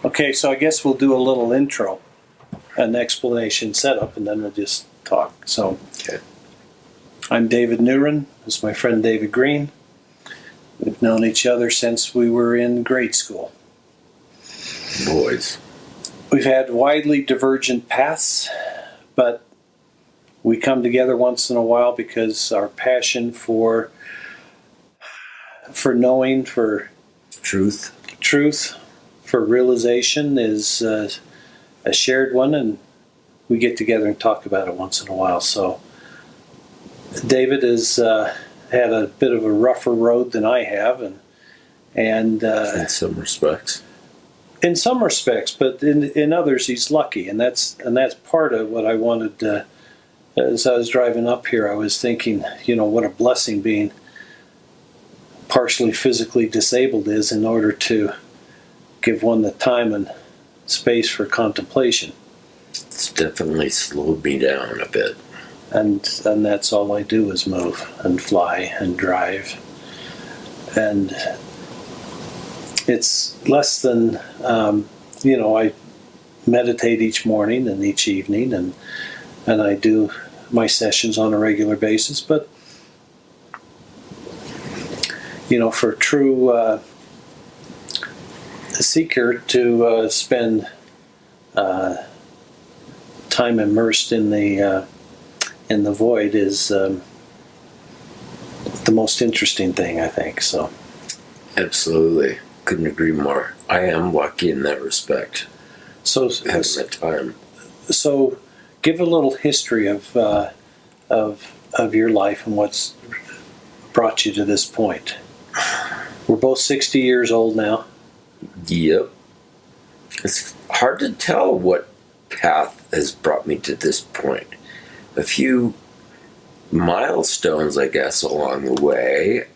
Okay, so I guess we'll do a little intro, an explanation setup, and then we'll just talk. So, Okay. I'm David Newren. This is my friend David Green. We've known each other since we were in grade school. Boys. We've had widely divergent paths, but we come together once in a while because our passion for knowing, for Truth. for realization is a shared one, and we get together and talk about it once in a while. So David has had a bit of a rougher road than I have, and In some respects. in some respects, but in others he's lucky, and that's part of what I wanted. As I was driving up here, I was thinking, what a blessing being partially physically disabled is, in order to give one the time and space for contemplation. It's definitely slowed me down a bit. And that's all I do is move and fly and drive. And it's less than, I meditate each morning and each evening, and I do my sessions on a regular basis. But, for a true seeker to spend time immersed in the void is the most interesting thing, I think. So, Absolutely. Couldn't agree more. I am lucky in that respect. so Having that time. So, give a little history of your life and what's brought you to this point. We're both 60 years old now. Yep. It's hard to tell what path has brought me to this point. A few milestones, I guess, along the way.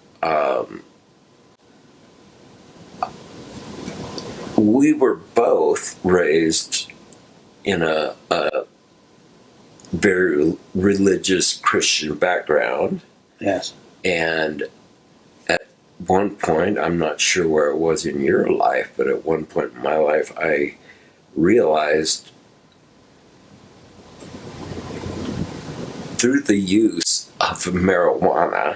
We were both raised in a very religious Christian background. Yes. And at one point, I'm not sure where it was in your life, but at one point in my life, I realized through the use of marijuana,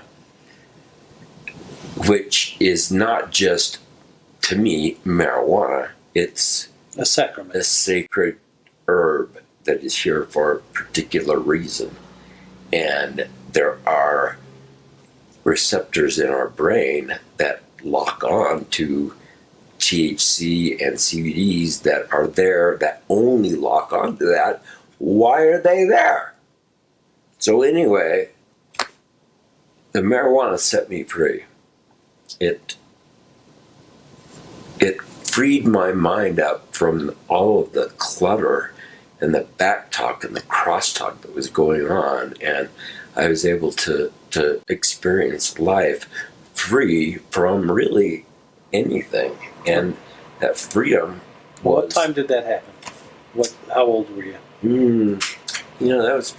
which is not just, to me, marijuana, it's A sacrament. a sacred herb that is here for a particular reason. And there are receptors in our brain that lock on to THC and CBDs that are there, that only lock on to that. Why are they there? So anyway, the marijuana set me free. It freed my mind up from all of the clutter and the back talk and the crosstalk that was going on, and I was able to experience life free from really anything. And that freedom was... What time did that happen? How old were you? That was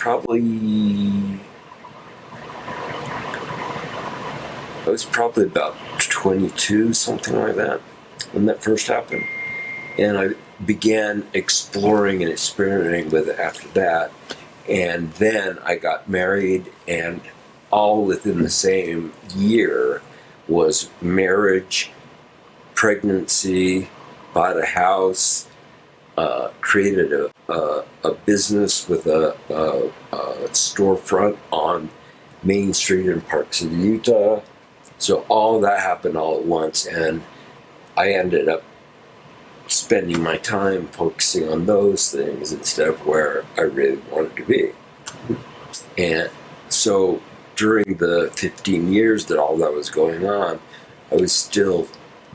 probably about 22, something like that, when that first happened. And I began exploring and experimenting with it after that. And then I got married, and all within the same year was marriage, pregnancy, bought a house, created a business with a storefront on Main Street in Park City, Utah. So all of that happened all at once, and I ended up spending my time focusing on those things instead of where I really wanted to be. And so during the 15 years that all that was going on, I was still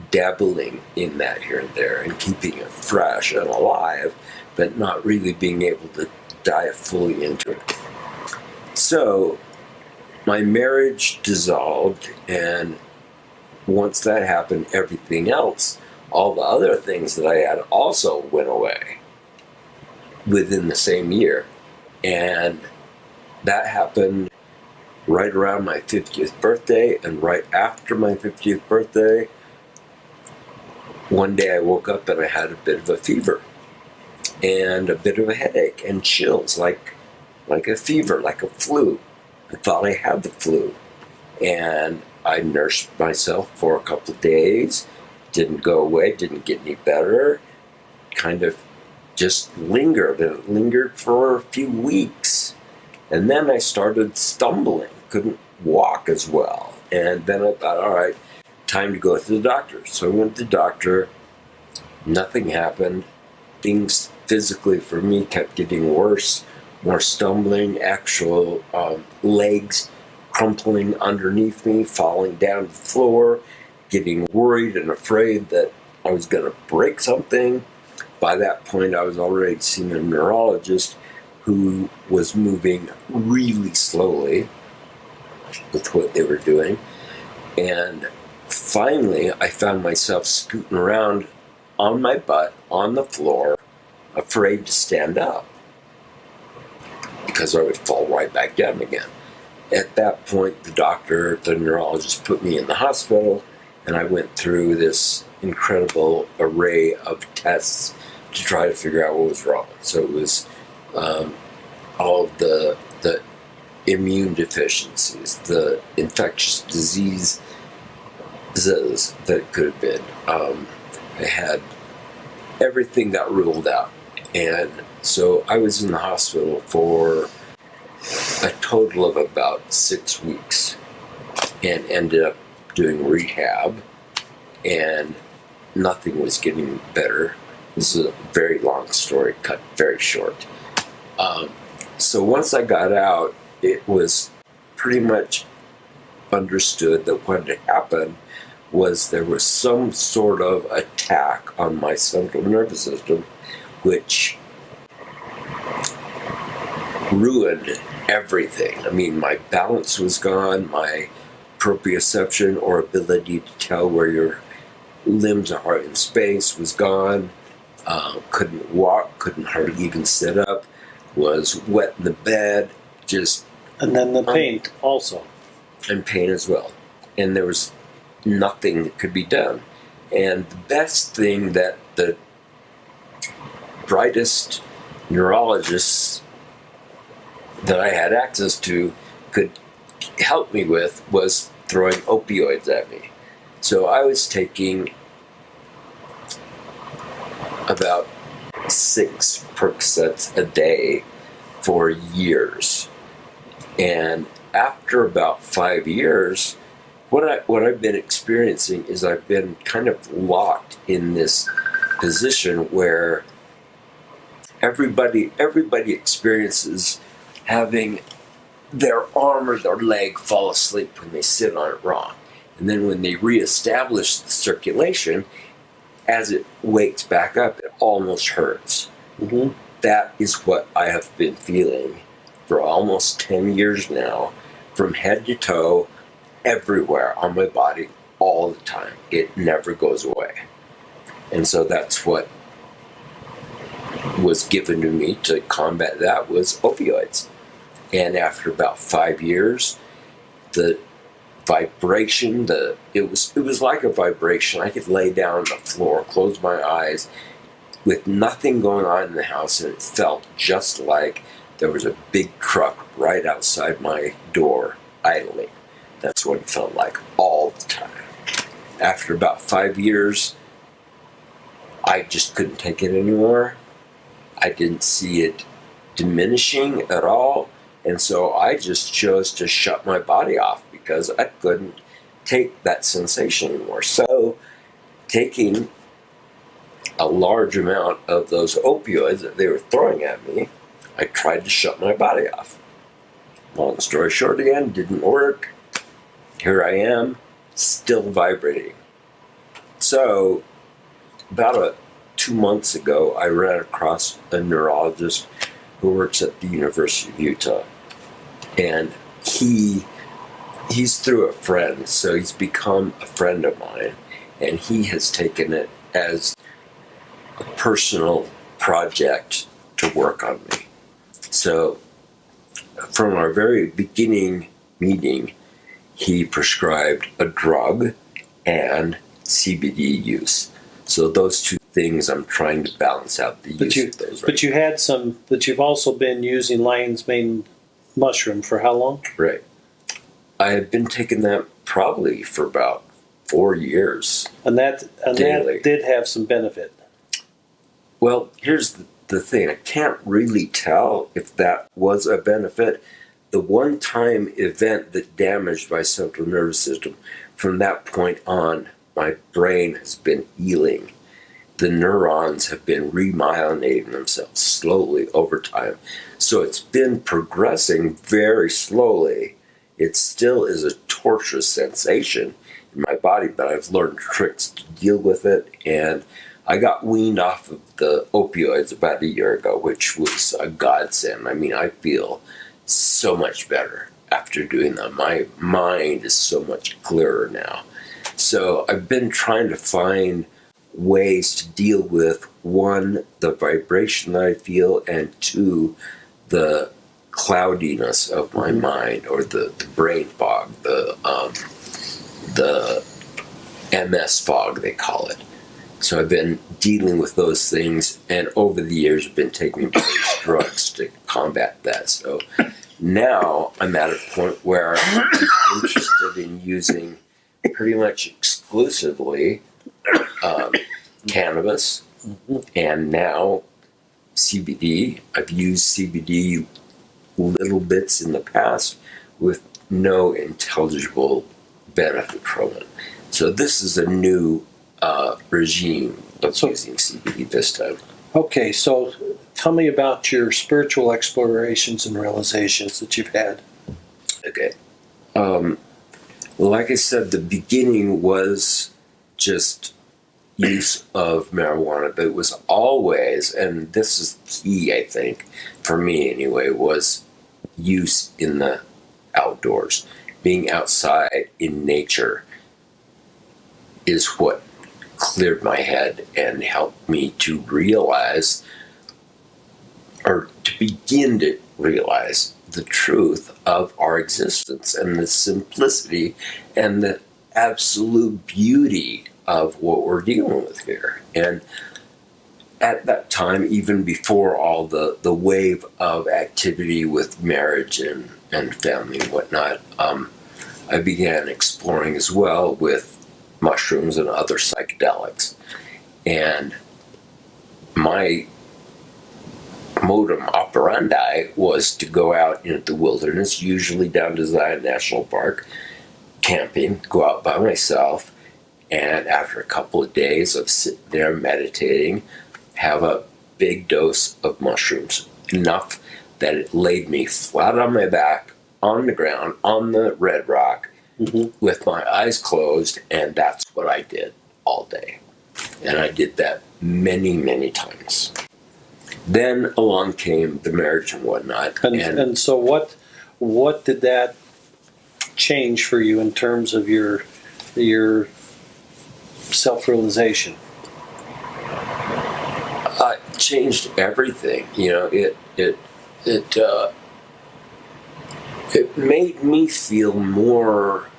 dabbling in that here and there and keeping it fresh and alive, but not really being able to dive fully into it. So my marriage dissolved, and once that happened, everything else, all the other things that I had also went away within the same year. And that happened right around my 50th birthday, and right after my 50th birthday, one day I woke up and I had a bit of a fever and a bit of a headache and chills, like a fever, like a flu. I thought I had the flu. And I nursed myself for a couple of days. Didn't go away, didn't get any better. Kind of just lingered, and it lingered for a few weeks. And then I started stumbling, couldn't walk as well. And then I thought, all right, time to go to the doctor. So I went to the doctor. Nothing happened. Things physically for me kept getting worse. More stumbling, actual legs crumpling underneath me, falling down to the floor, getting worried and afraid that I was going to break something. By that point, I was already seeing a neurologist who was moving really slowly with what they were doing. And finally, I found myself scooting around on my butt, on the floor, afraid to stand up, because I would fall right back down again. At that point, the neurologist put me in the hospital, and I went through this incredible array of tests to try to figure out what was wrong. So it was all of the immune deficiencies, the infectious diseases that could have been. I had everything got ruled out. And so I was in the hospital for a total of about 6 weeks and ended up doing rehab, and nothing was getting better. This is a very long story, cut very short. So once I got out, it was pretty much understood that what had happened was there was some sort of attack on my central nervous system, which ruined everything. I mean, my balance was gone, my proprioception, or ability to tell where your limbs are in space, was gone. Couldn't walk, couldn't hardly even sit up, was wet in the bed, just... And then the pain also. And pain as well. And there was nothing that could be done. And the best thing that the brightest neurologists that I had access to could help me with was throwing opioids at me. So I was taking about 6 Percocets a day for years. And after about 5 years, what I've been experiencing is I've been kind of locked in this position where everybody experiences having their arm or their leg fall asleep when they sit on it wrong. And then when they reestablish the circulation, as it wakes back up, it almost hurts. Mm-hmm. That is what I have been feeling for almost 10 years now, from head to toe, everywhere on my body, all the time. It never goes away. And so that's what was given to me to combat that, was opioids. And after about 5 years, the vibration, it was like a vibration. I could lay down on the floor, close my eyes, with nothing going on in the house, and it felt just like there was a big truck right outside my door idling. That's what it felt like all the time. After about 5 years, I just couldn't take it anymore. I didn't see it diminishing at all, and so I just chose to shut my body off because I couldn't take that sensation anymore. So, taking a large amount of those opioids that they were throwing at me, I tried to shut my body off. Long story short again, didn't work. Here I am, still vibrating. So, about 2 months ago, I ran across a neurologist who works at the University of Utah. And he's through a friend, so he's become a friend of mine. And he has taken it as a personal project to work on me. So, from our very beginning meeting, he prescribed a drug and CBD use. So those two things I'm trying to balance out the use of those. But you had some, but you've also been using lion's mane mushroom for how long? Right. I have been taking that probably for about 4 years. And that did have some benefit. Well, here's the thing. I can't really tell if that was a benefit. The one-time event that damaged my central nervous system, from that point on, my brain has been healing. The neurons have been remyelinating themselves slowly over time. So it's been progressing very slowly. It still is a torturous sensation in my body, but I've learned tricks to deal with it. And I got weaned off of the opioids about a year ago, which was a godsend. I mean, I feel so much better after doing that. My mind is so much clearer now. So I've been trying to find ways to deal with, one, the vibration that I feel, and two, the cloudiness of my mind, or the brain fog, the MS fog, they call it. So I've been dealing with those things, and over the years I've been taking various drugs to combat that. So now I'm at a point where I'm interested in using pretty much exclusively cannabis, and now CBD. I've used CBD little bits in the past with no intelligible benefit from it. So this is a new regime of using CBD this time. Okay, so tell me about your spiritual explorations and realizations that you've had. Okay. Like I said, the beginning was just use of marijuana, but it was always, and this is key, I think, for me anyway, was use in the outdoors. Being outside in nature is what cleared my head and helped me to realize, or to begin to realize, the truth of our existence and the simplicity and the absolute beauty of what we're dealing with here. And at that time, even before all the wave of activity with marriage and family and whatnot, I began exploring as well with mushrooms and other psychedelics. And my modum operandi was to go out into the wilderness, usually down to Zion National Park, camping, go out by myself, and after a couple of days of sitting there meditating, have a big dose of mushrooms, enough that it laid me flat on my back, on the ground, on the red rock, with my eyes closed, and that's what I did all day. And I did that many, many times. Then along came the marriage and whatnot. And so what did that change for you in terms of your self-realization? It changed everything. You know, it made me feel more.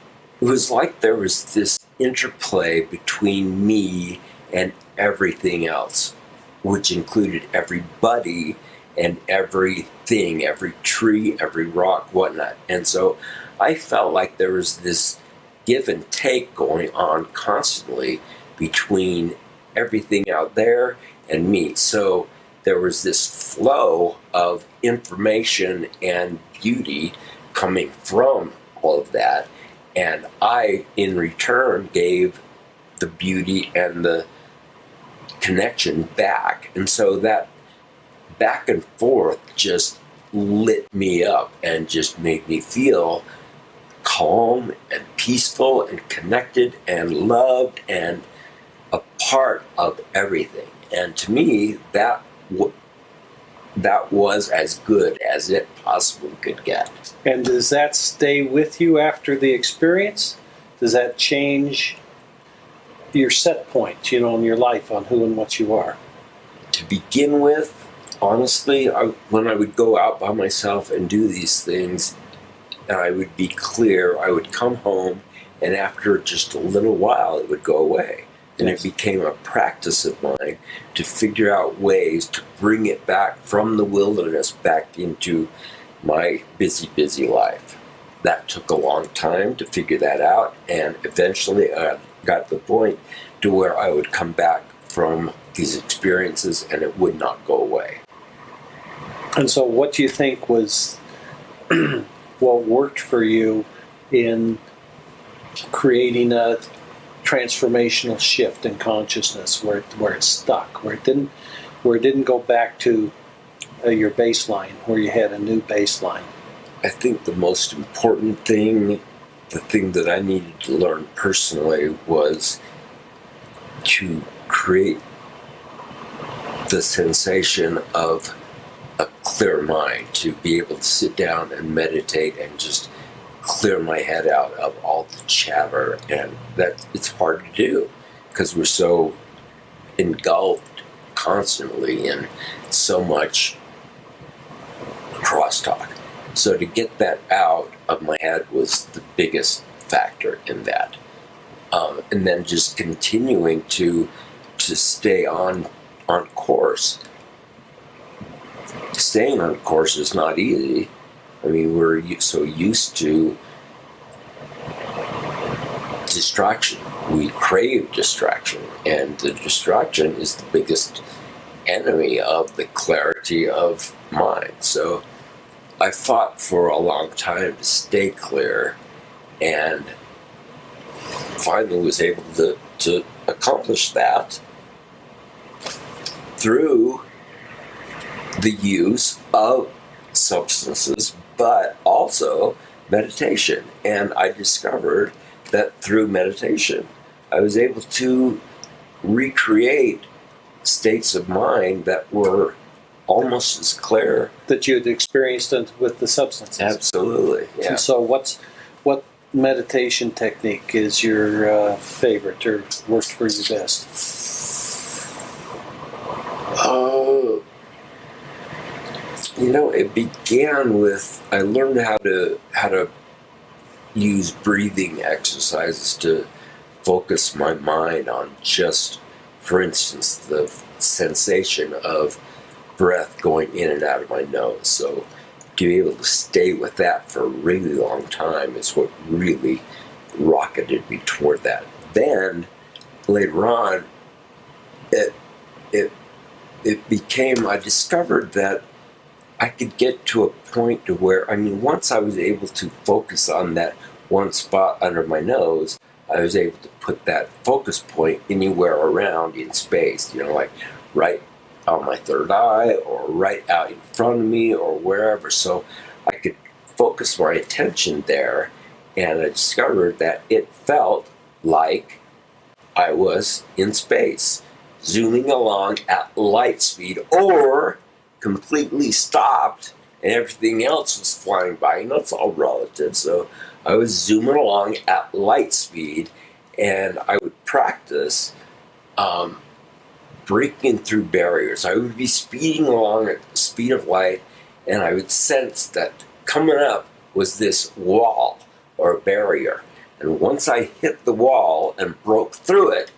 It was like there was this interplay between me and everything else, which included everybody and everything, every tree, every rock, whatnot. And so I felt like there was this give and take going on constantly between everything out there and me. So there was this flow of information and beauty coming from all of that. And I, in return, gave the beauty and the connection back. And so that back and forth just lit me up and just made me feel calm and peaceful and connected and loved and a part of everything. And to me, that was as good as it possibly could get. And does that stay with you after the experience? Does that change your set point, in your life on who and what you are? To begin with, honestly, when I would go out by myself and do these things, and I would be clear, I would come home, and after just a little while, it would go away. And Yes. it became a practice of mine to figure out ways to bring it back from the wilderness back into my busy, busy life. That took a long time to figure that out, and eventually I got to the point to where I would come back from these experiences and it would not go away. And so, what do you think was what worked for you in creating a transformational shift in consciousness, where it stuck, where it didn't go back to your baseline, where you had a new baseline? I think the most important thing, the thing that I needed to learn personally, was to create the sensation of a clear mind, to be able to sit down and meditate and just clear my head out of all the chatter. And that it's hard to do because we're so engulfed constantly in so much crosstalk. So to get that out of my head was the biggest factor in that. And then just continuing to stay on course. Staying on course is not easy. I mean, we're so used to distraction. We crave distraction, and the distraction is the biggest enemy of the clarity of mind. So I fought for a long time to stay clear, and finally was able to accomplish that through the use of substances, but also meditation. And I discovered that through meditation, I was able to recreate states of mind that were almost as clear. That you had experienced with the substances. Absolutely, yeah. And so, what meditation technique is your favorite or worked for you best? It began with, I learned how to use breathing exercises to focus my mind on just, for instance, the sensation of breath going in and out of my nose. So to be able to stay with that for a really long time is what really rocketed me toward that. Then later on, it became, I discovered that I could get to a point to where, once I was able to focus on that one spot under my nose, I was able to put that focus point anywhere around in space, like right on my third eye or right out in front of me or wherever. So I could focus my attention there, and I discovered that it felt like I was in space, zooming along at light speed, or completely stopped and everything else was flying by. It's all relative. So I was zooming along at light speed, and I would practice breaking through barriers. I would be speeding along at the speed of light, and I would sense that coming up was this wall or a barrier. And once I hit the wall and broke through it,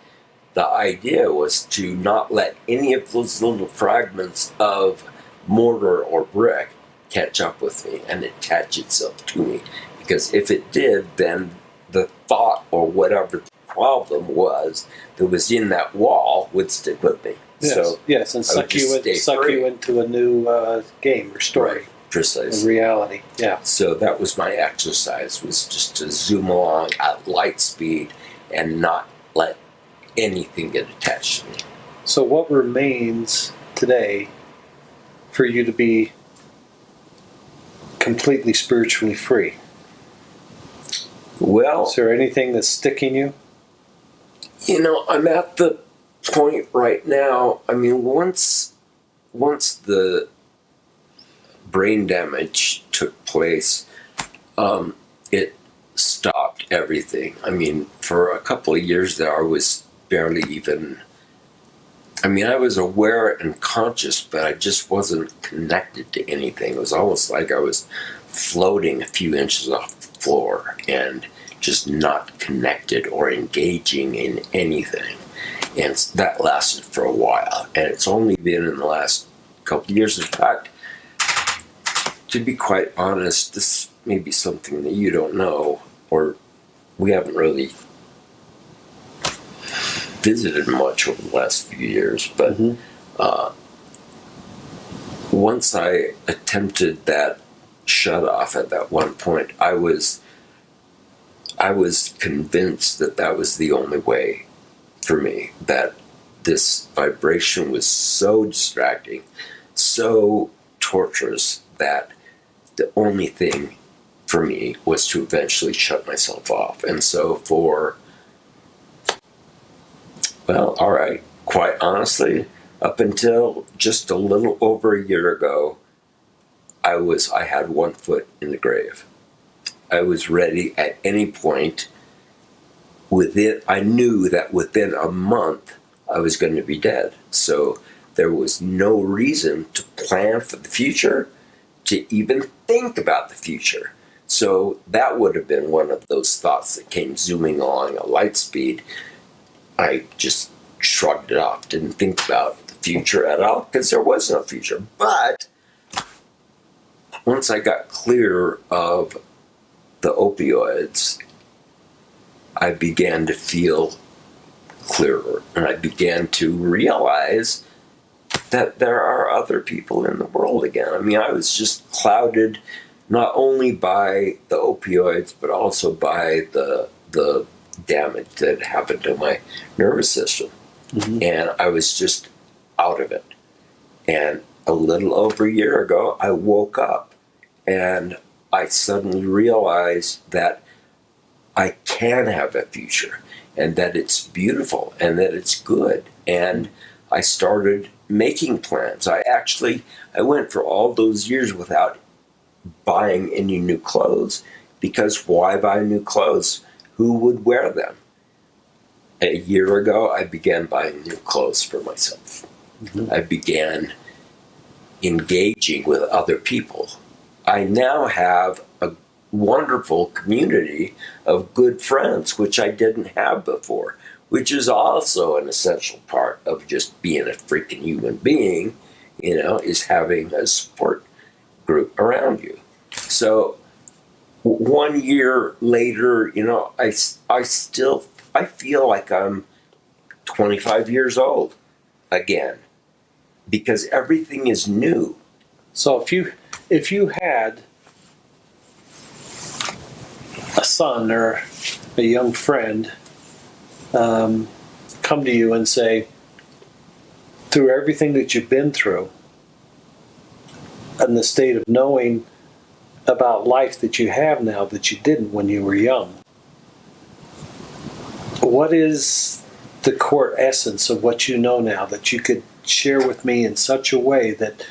the idea was to not let any of those little fragments of mortar or brick catch up with me and attach itself to me. Because if it did, then the thought or whatever the problem was that was in that wall would stick with me. Yes, So yes, and suck you into a new game or story, right, precisely. reality. Yeah. So that was my exercise, was just to zoom along at light speed and not let anything get attached to me. So, what remains today for you to be completely spiritually free? Well, Is there anything that's sticking you? I'm at the point right now. Once the brain damage took place, it stopped everything. For a couple of years there, I was barely even. I was aware and conscious, but I just wasn't connected to anything. It was almost like I was floating a few inches off the floor and just not connected or engaging in anything. And that lasted for a while. And it's only been in the last couple of years. In fact, to be quite honest, this may be something that you don't know, or we haven't really visited much over the last few years. But once I attempted that shut off at that one point, I was convinced that that was the only way for me, that this vibration was so distracting, so torturous, that the only thing for me was to eventually shut myself off. And so quite honestly, up until just a little over a year ago, I had one foot in the grave. I was ready at any point. I knew that within a month I was going to be dead. So there was no reason to plan for the future, to even think about the future. So that would have been one of those thoughts that came zooming along at light speed. I just shrugged it off, didn't think about the future at all, because there was no future. But once I got clear of the opioids, I began to feel clearer, and I began to realize that there are other people in the world again. I mean, I was just clouded not only by the opioids, but also by the damage that happened to my nervous system. And I was just out of it. And a little over a year ago, I woke up and I suddenly realized that I can have a future, and that it's beautiful, and that it's good. And I started making plans. I went for all those years without buying any new clothes, because why buy new clothes? Who would wear them? A year ago, I began buying new clothes for myself. I began engaging with other people. I now have a wonderful community of good friends, which I didn't have before, which is also an essential part of just being a freaking human being, is having a support group around you. So 1 year later, I feel like I'm 25 years old again, because everything is new. So if you had a son or a young friend come to you and say, through everything that you've been through and the state of knowing about life that you have now that you didn't when you were young, what is the core essence of what you know now that you could share with me in such a way that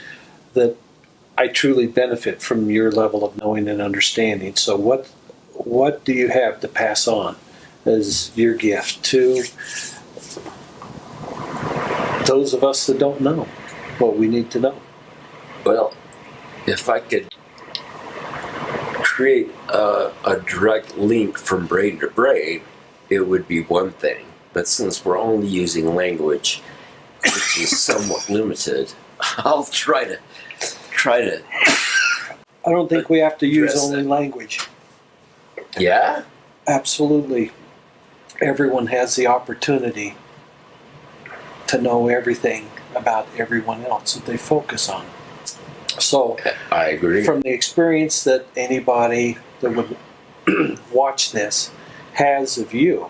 I truly benefit from your level of knowing and understanding? So what do you have to pass on as your gift to those of us that don't know what we need to know? Well, if I could create a direct link from brain to brain, it would be one thing. But since we're only using language, which is somewhat limited, I'll try to. I don't think we have to use only language. Yeah? Absolutely. Everyone has the opportunity to know everything about everyone else that they focus on. So, I agree. From the experience that anybody that would watch this has of you,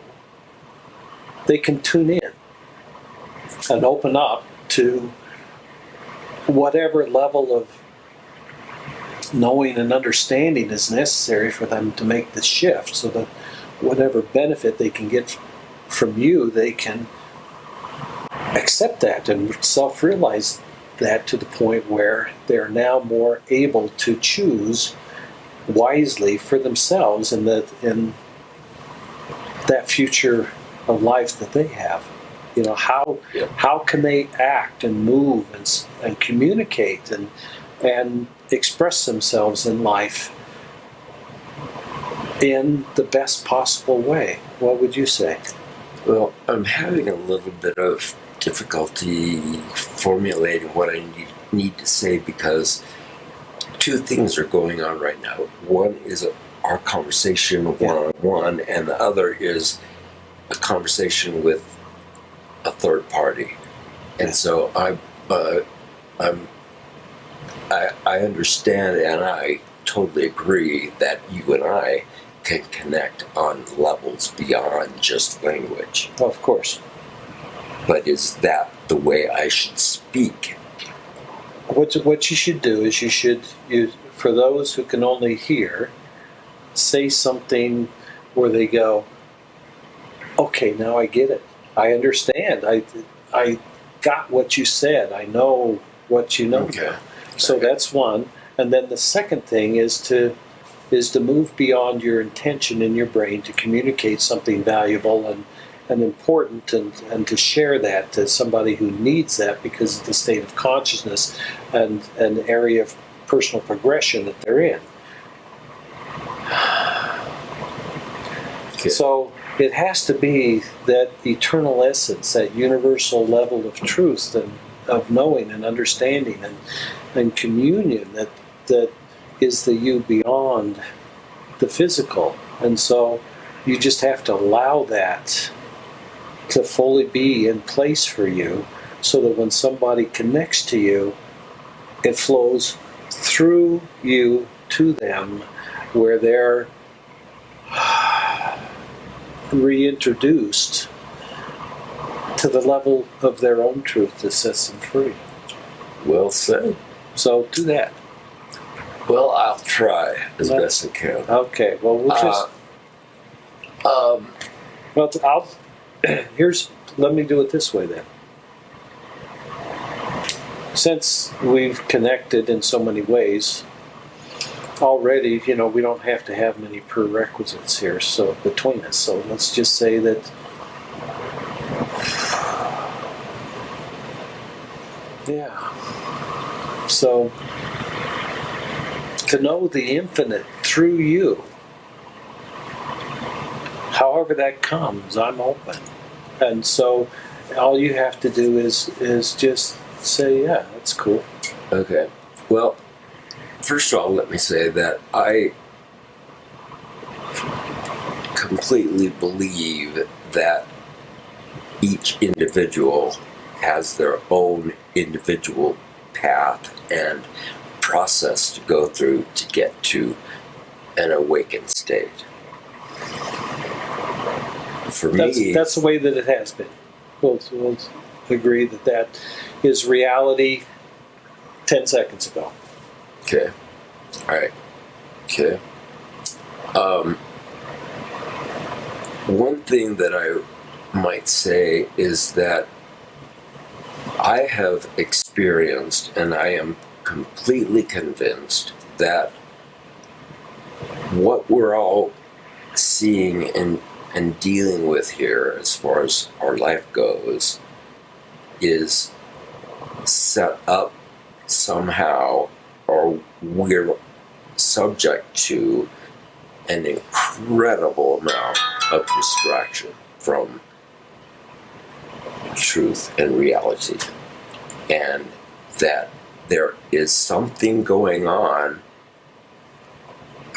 they can tune in and open up to whatever level of knowing and understanding is necessary for them to make the shift, so that whatever benefit they can get from you, they can accept that and self-realize that to the point where they're now more able to choose wisely for themselves in that future of life that they have. How can they act and move and communicate and express themselves in life in the best possible way? What would you say? Well, I'm having a little bit of difficulty formulating what I need to say because two things are going on right now. One is our conversation one-on-one, and the other is a conversation with a third party. And so I understand, and I totally agree that you and I can connect on levels beyond just language. Of course. But is that the way I should speak? What you should do is you for those who can only hear, say something where they go, okay, now I get it. I understand. I got what you said. I know what you know. Okay. So that's one. And then the second thing is to move beyond your intention in your brain to communicate something valuable and important and to share that to somebody who needs that because of the state of consciousness and an area of personal progression that they're in. Okay. So it has to be that eternal essence, that universal level of truth and of knowing and understanding and communion that is the you beyond the physical. And so you just have to allow that to fully be in place for you so that when somebody connects to you, it flows through you to them where they're reintroduced to the level of their own truth that sets them free. Well said. So do that. Well, I'll try as best I can. Okay. Well, we'll just. Well, let me do it this way then. Since we've connected in so many ways already, we don't have to have many prerequisites here. So between us, so let's just say that. Yeah. So to know the infinite through you, however that comes, I'm open. And so all you have to do is just say, yeah, that's cool. Okay. Well, first of all, let me say that I completely believe that each individual has their own individual path and process to go through to get to an awakened state. For me, that's the way that it has been. We'll agree that is reality 10 seconds ago. Okay. All right. Okay. One thing that I might say is that I have experienced, and I am completely convinced that what we're all seeing and dealing with here as far as our life goes is set up somehow, or we're subject to an incredible amount of distraction from truth and reality, and that there is something going on.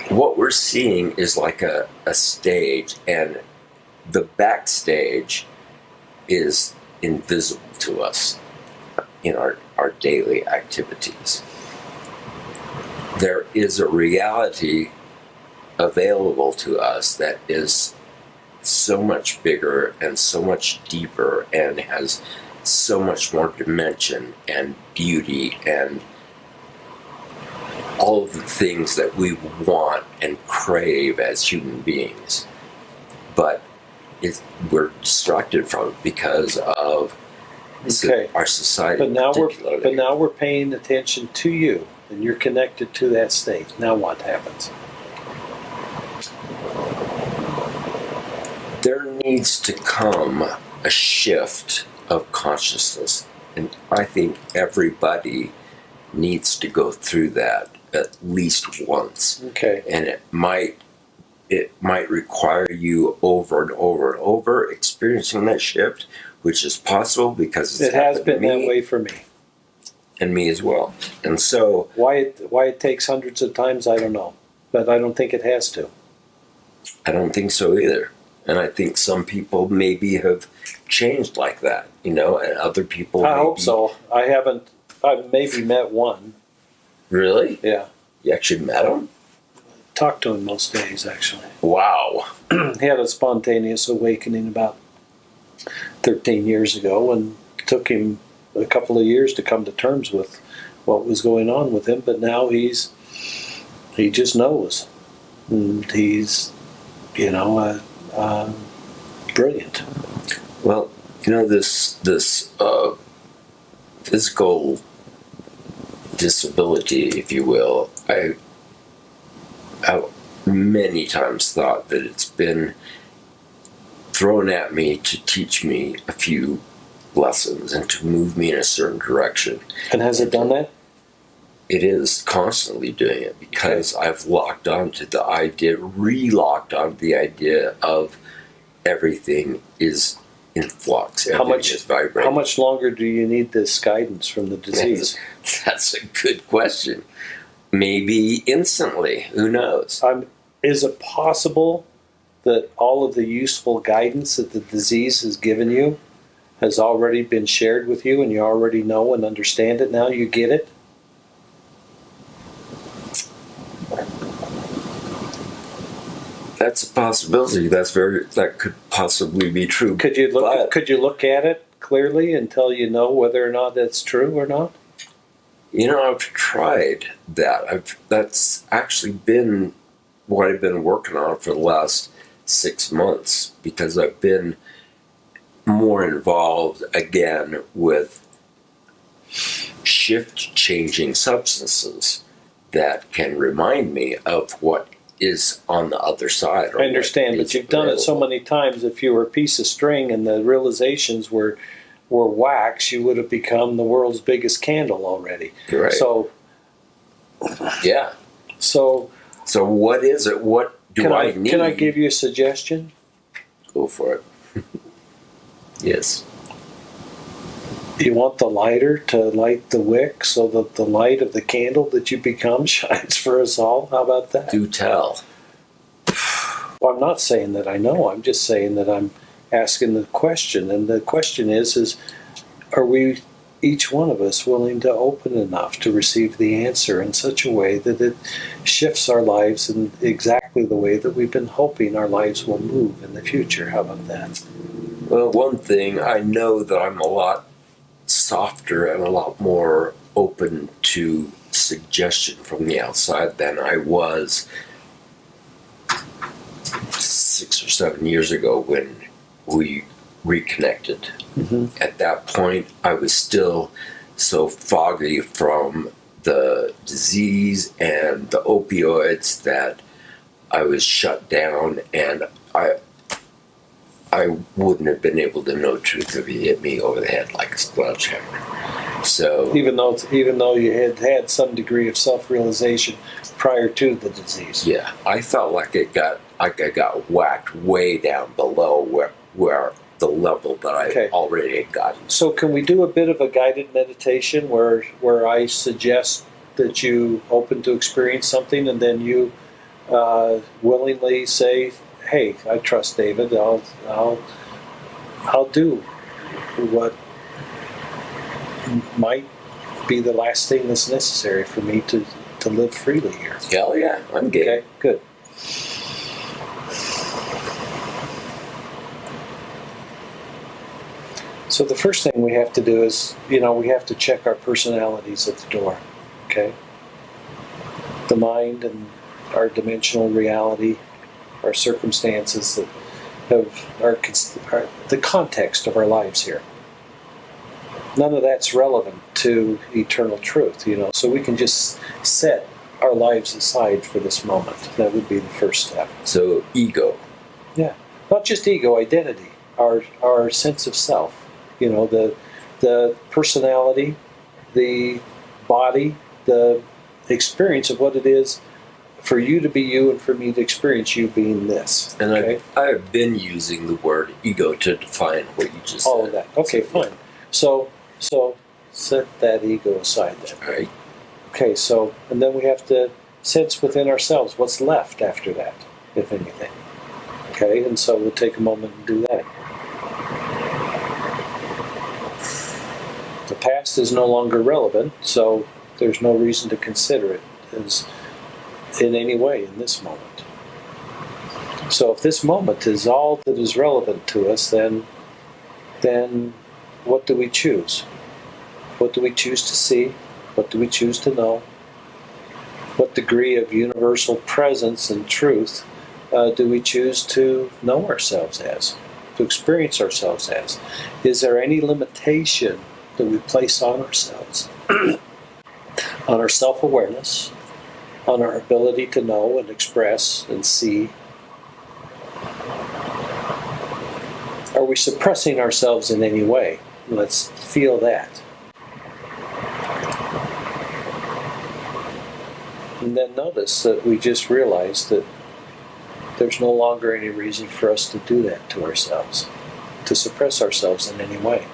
What we're seeing is like a stage, and the backstage is invisible to us in our daily activities. There is a reality available to us that is so much bigger and so much deeper and has so much more dimension and beauty and all of the things that we want and crave as human beings. But we're distracted from it because of our society. But now we're paying attention to you, and you're connected to that state. Now what happens? There needs to come a shift of consciousness, and I think everybody needs to go through that at least once. Okay. And it might it might require you over and over and over experiencing that shift, which is possible because It has been that way for me. And me as well. And so why it takes hundreds of times, I don't know, but I don't think it has to. I don't think so either. And I think some people maybe have changed like that, and other people. I hope so. I've maybe met one. Really? Yeah. You actually met him? Talk to him most days, actually. Wow. He had a spontaneous awakening about 13 years ago, and it took him a couple of years to come to terms with what was going on with him. But now he just knows, and he's, brilliant. Well, this physical disability, if you will, I many times thought that it's been thrown at me to teach me a few lessons and to move me in a certain direction. And has it done that? It is constantly doing it because I've locked onto the idea, re-locked onto the idea of everything is in flux. Everything is vibrating. How much longer do you need this guidance from the disease? That's a good question. Maybe instantly. Who knows? Is it possible that all of the useful guidance that the disease has given you has already been shared with you and you already know and understand it now? You get it? That's a possibility. That could possibly be true. Could you look at it clearly until you know whether or not that's true or not? I've tried that. That's actually been what I've been working on for the last 6 months, because I've been more involved again with shift-changing substances that can remind me of what is on the other side. I understand, but you've done it so many times. If you were a piece of string and the realizations were wax, you would have become the world's biggest candle already. Right. So, yeah. So what is it? What do I need? Can I give you a suggestion? Go for it. Yes. You want the lighter to light the wick so that the light of the candle that you become shines for us all? How about that? Do tell. Well, I'm not saying that I know. I'm just saying that I'm asking the question. And the question is are we, each one of us, willing to open enough to receive the answer in such a way that it shifts our lives in exactly the way that we've been hoping our lives will move in the future? How about that? Well, one thing, I know that I'm a lot softer and a lot more open to suggestion from the outside than I was 6 or 7 years ago when we reconnected. Mm-hmm. At that point, I was still so foggy from the disease and the opioids that I was shut down, and I wouldn't have been able to know truth if you hit me over the head like a sledgehammer. So even though you had some degree of self-realization prior to the disease. Yeah, I felt like I got whacked way down below where the level that I already had gotten. So can we do a bit of a guided meditation where I suggest that you open to experience something, and then you willingly say, "Hey, I trust David. I'll do what might be the last thing that's necessary for me to live freely here." Hell yeah, I'm game. Okay, good. So the first thing we have to do is, we have to check our personalities at the door. Okay? The mind and our dimensional reality, our circumstances that are the context of our lives here. None of that's relevant to eternal truth, so we can just set our lives aside for this moment. That would be the first step. So ego. Yeah. Not just ego, identity, our sense of self. The personality, the body, the experience of what it is for you to be you and for me to experience you being this. And okay? I've been using the word ego to define what you just All said. of that. Okay, fine. So set that ego aside then. All right. Okay, so, and then we have to sense within ourselves what's left after that, if anything. Okay, and so we'll take a moment and do that. The past is no longer relevant, so there's no reason to consider it as in any way in this moment. So if this moment is all that is relevant to us, then what do we choose? What do we choose to see? What do we choose to know? What degree of universal presence and truth do we choose to know ourselves as, to experience ourselves as? Is there any limitation that we place on ourselves, on our self-awareness, on our ability to know and express and see? Are we suppressing ourselves in any way? Let's feel that. And then notice that we just realized that there's no longer any reason for us to do that to ourselves, to suppress ourselves in any way.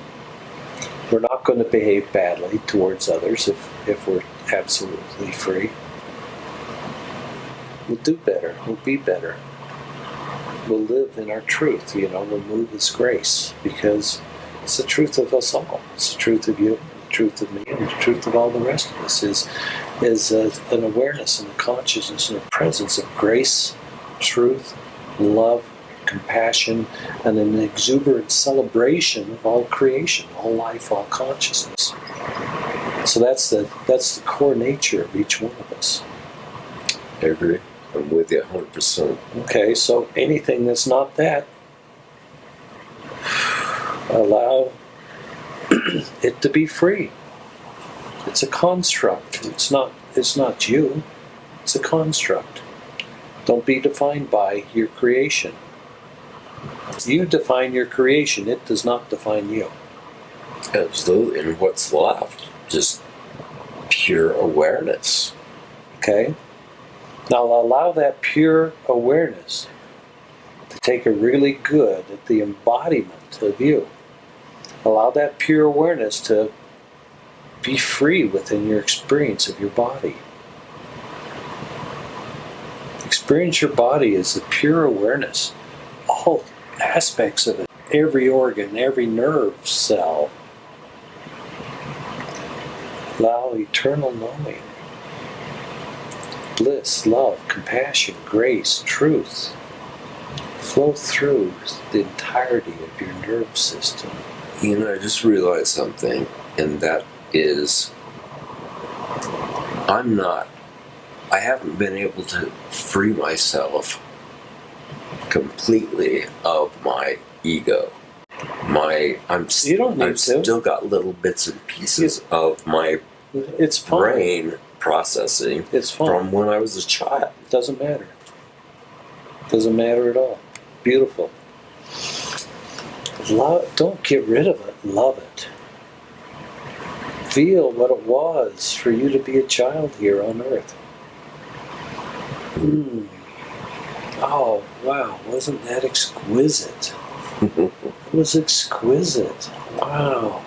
We're not going to behave badly towards others if we're absolutely free. We'll do better. We'll be better. We'll live in our truth, we'll move as grace, because it's the truth of us all. It's the truth of you, the truth of me, and the truth of all the rest of us is an awareness and a consciousness and a presence of grace, truth, love, compassion, and an exuberant celebration of all creation, all life, all consciousness. So that's the core nature of each one of us. I agree. I'm with you 100%. Okay, so anything that's not that, allow it to be free. It's a construct. It's not you. It's a construct. Don't be defined by your creation. You define your creation. It does not define you. Absolutely. And what's left? Just pure awareness. Okay? Now allow that pure awareness to take a really good at the embodiment of you. Allow that pure awareness to be free within your experience of your body. Experience your body as the pure awareness. All aspects of it. Every organ, every nerve cell. Allow eternal knowing. Bliss, love, compassion, grace, truth flow through the entirety of your nerve system. I just realized something, and that is, I haven't been able to free myself completely of my ego. I've still got little bits and pieces of my It's fine. brain processing It's fine. from when I was a child. Doesn't matter. Doesn't matter at all. Beautiful. Don't get rid of it. Love it. Feel what it was for you to be a child here on earth. Oh, wow. Wasn't that exquisite? It was exquisite. Wow.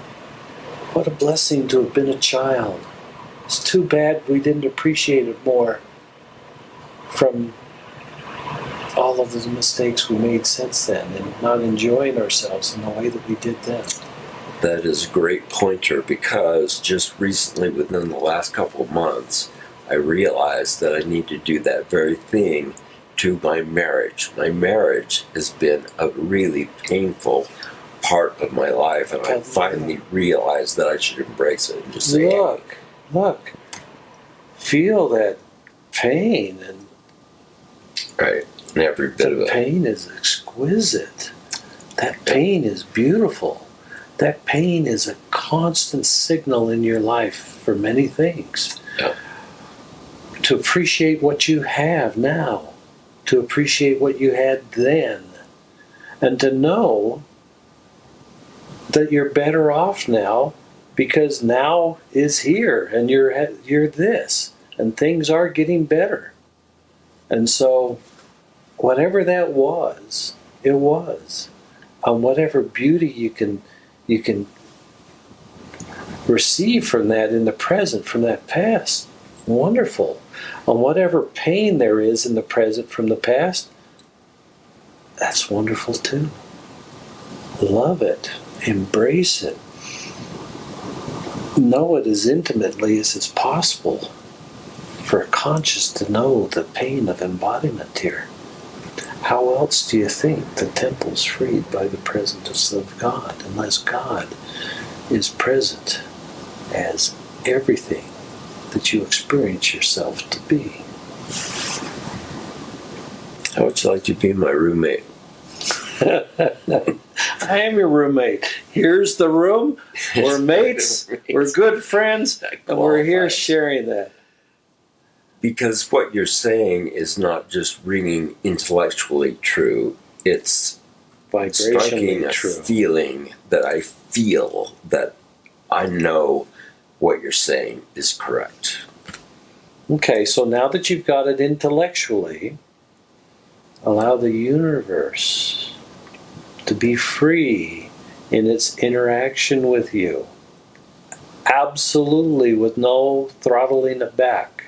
What a blessing to have been a child. It's too bad we didn't appreciate it more from all of the mistakes we made since then and not enjoying ourselves in the way that we did then. That is a great pointer, because just recently, within the last couple of months, I realized that I need to do that very thing to my marriage. My marriage has been a really painful part of my life, and I finally realized that I should embrace it and just say, Look, feel that pain, and right, and every bit of the it. pain is exquisite. That pain is beautiful. That pain is a constant signal in your life for many things. Yeah. To appreciate what you have now, to appreciate what you had then, and to know that you're better off now because now is here and you're this and things are getting better. And so, whatever that was, it was. On whatever beauty you can receive from that in the present, from that past, wonderful. On whatever pain there is in the present from the past, that's wonderful too. Love it. Embrace it. Know it as intimately as is possible for a conscious to know the pain of embodiment here. How else do you think the temple's freed by the presence of God, unless God is present as everything that you experience yourself to be? How would you like to be my roommate? I am your roommate. Here's the room. We're mates. We're good friends. And we're here sharing that. Because what you're saying is not just ringing intellectually true. It's striking a Vibrationally true. feeling that I feel that I know what you're saying is correct. Okay, so now that you've got it intellectually, allow the universe to be free in its interaction with you. Absolutely, with no throttling it back,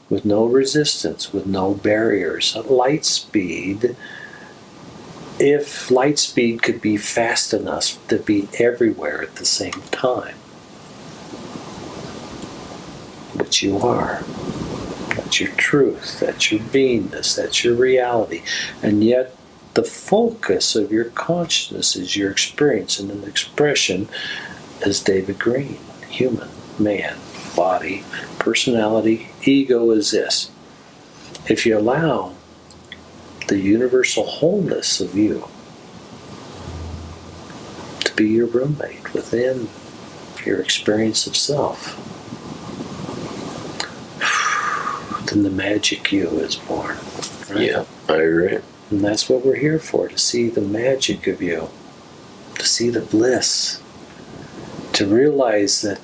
with no resistance, with no barriers. At light speed, if light speed could be fast enough to be everywhere at the same time, which you are. That's your truth, that's your beingness, that's your reality. And yet, the focus of your consciousness is your experience and an expression as David Green, human, man, body, personality, ego is this. If you allow the universal wholeness of you to be your roommate within your experience of self, then the magic you is born. Right? Yeah, I agree. And that's what we're here for, to see the magic of you, to see the bliss, to realize that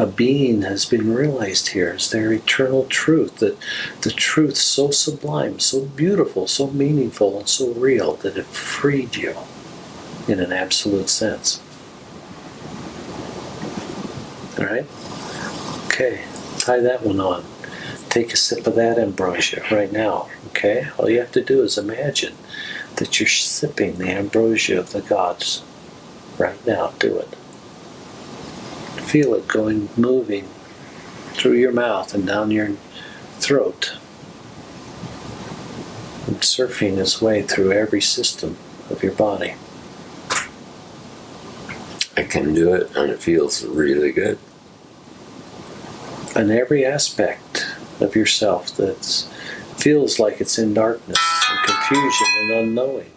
a being has been realized here as their eternal truth, that the truth so sublime, so beautiful, so meaningful, and so real that it freed you in an absolute sense. All right? Okay, tie that one on. Take a sip of that ambrosia right now, okay? All you have to do is imagine that you're sipping the ambrosia of the gods right now. Do it. Feel it going, moving through your mouth and down your throat, and surfing its way through every system of your body. I can do it, and it feels really good. And every aspect of yourself that feels like it's in darkness and confusion and unknowing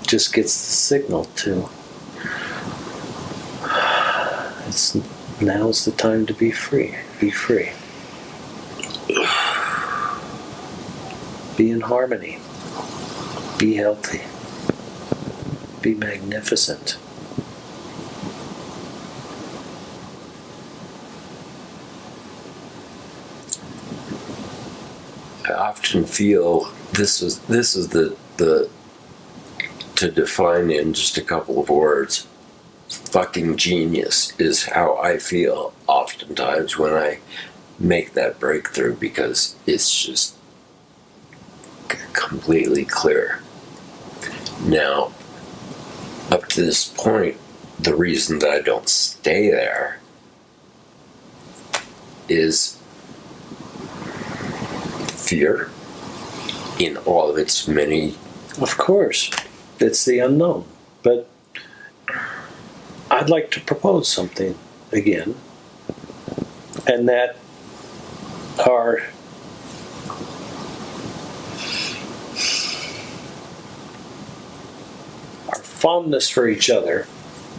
just gets the signal to now's the time to be free. Be free. Be in harmony. Be healthy. Be magnificent. I often feel this is the to define in just a couple of words, fucking genius is how I feel oftentimes when I make that breakthrough, because it's just completely clear. Now, up to this point, the reason that I don't stay there is fear in all of its many. Of course, it's the unknown. But I'd like to propose something again, and that our fondness for each other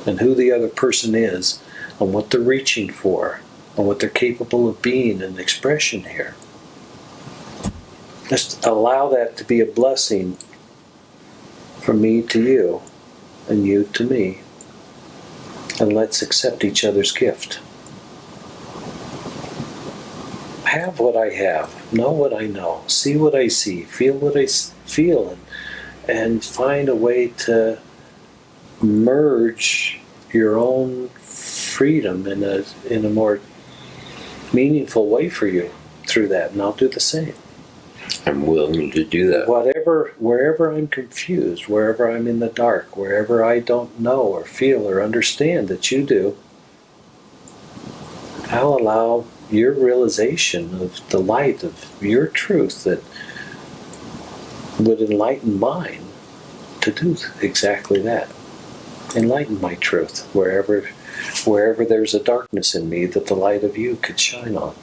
and who the other person is and what they're reaching for and what they're capable of being and expression here. Just allow that to be a blessing from me to you and you to me. And let's accept each other's gift. have what I have, know what I know, see what I see, feel what I feel, and find a way to merge your own freedom in a more meaningful way for you through that, and I'll do the same. I'm willing to do that. Wherever I'm confused, wherever I'm in the dark, wherever I don't know or feel or understand that you do, I'll allow your realization of the light of your truth that would enlighten mine to do exactly that. Enlighten my truth wherever there's a darkness in me that the light of you could shine on.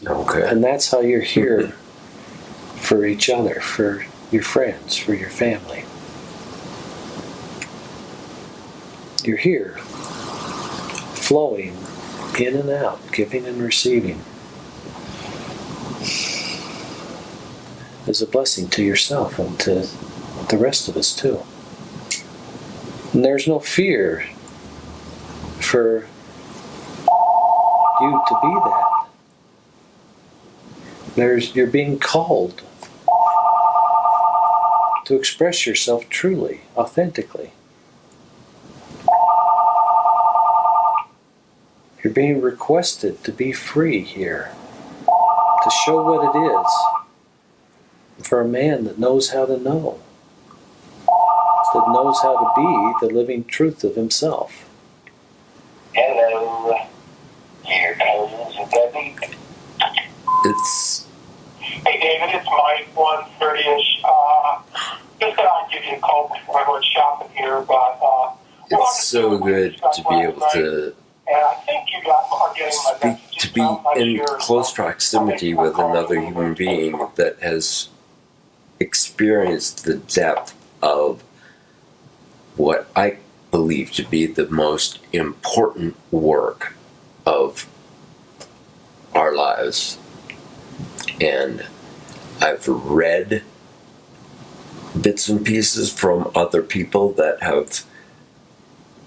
Okay. And that's how you're here for each other, for your friends, for your family. You're here, flowing in and out, giving and receiving, as a blessing to yourself and to the rest of us too. And there's no fear for you to be that. You're being called to express yourself truly, authentically. You're being requested to be free here, to show what it is for a man that knows how to know, that knows how to be the living truth of himself. Hello, here comes Debbie. Hey David, it's Mike, 1:30ish. Just thought I'd give you a call before I went shopping here, but it's so good to be able to and I think you guys are getting my messages. to be in close proximity with another human being that has experienced the depth of what I believe to be the most important work of our lives. And I've read bits and pieces from other people that have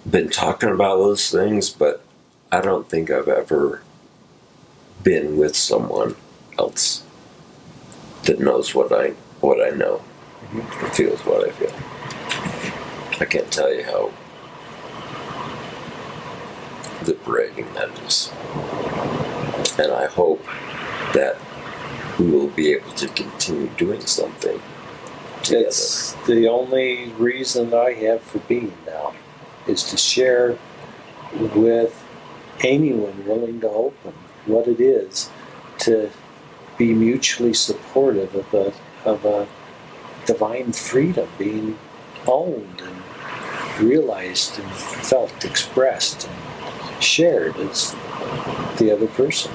been talking about those things, but I don't think I've ever been with someone else that knows what I know, or feels what I feel. I can't tell you how liberating that is. And I hope that we will be able to continue doing something together. It's the only reason I have for being now, is to share with anyone willing to open what it is to be mutually supportive of a divine freedom being owned and realized and felt, expressed and shared as the other person.